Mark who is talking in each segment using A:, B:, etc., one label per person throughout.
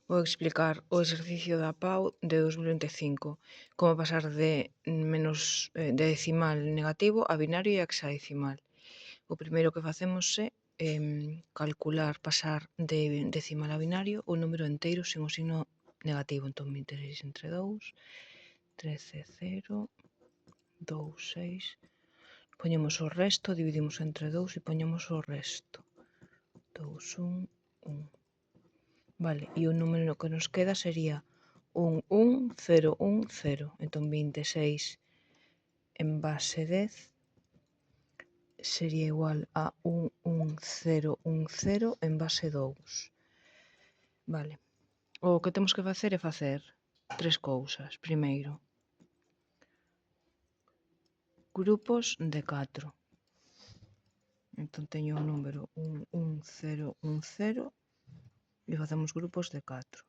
A: Vou explicar o exercicio da PAU de 2025, como pasar de de decimal negativo a binario e hexadecimal. O primeiro que facemos é calcular, pasar de decimal a binario o número enteiro sen o signo negativo. Entón, 26 entre 2, 13, 0, 2, 6. Poñemos o resto, dividimos entre 2 e poñemos o resto. 2, 1, 1. Vale, e o número que nos queda sería 1, 1, 0, 1, 0. Entón, 26 en base 10 sería igual a 1, 1, 0, 1, 0 en base 2. Vale. O que temos que facer é facer tres cousas. Primeiro, grupos de 4. Entón, teño o número 1, 1, 0, 1, 0 e facemos grupos de 4.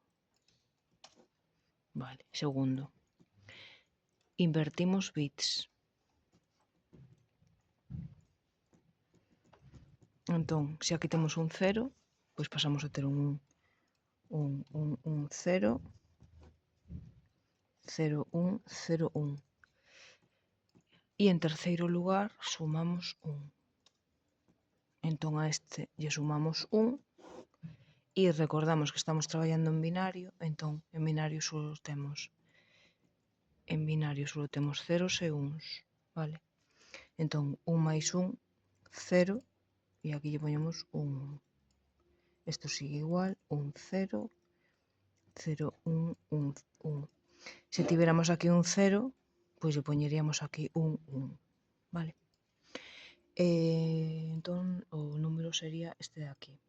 A: Vale. Segundo, invertimos bits. Entón, se aquí temos un 0, pois pasamos a ter un 0, 0, 1, 0, 1. E en terceiro lugar, sumamos 1. Entón, a este lle sumamos 1 e recordamos que estamos traballando en binario, entón en binario só temos ceros e uns, vale? Entón, 1 máis 1, 0, e aquí lle poñemos 1. Isto sigue igual, 1, 0, 0, 1, 1, 1. Se tiveramos aquí un 0, pois lle poñeríamos aquí un 1, vale? Entón, o número sería este de aquí.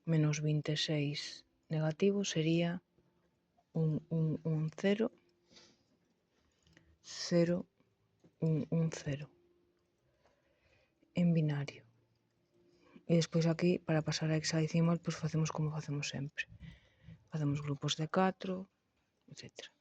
A: Menos 26 negativo sería 1, 1, 1, 0, 0, 1, 1, 0. En binario. E despois aquí, para pasar a hexadecimal, pois facemos como facemos sempre. Facemos grupos de 4, etc.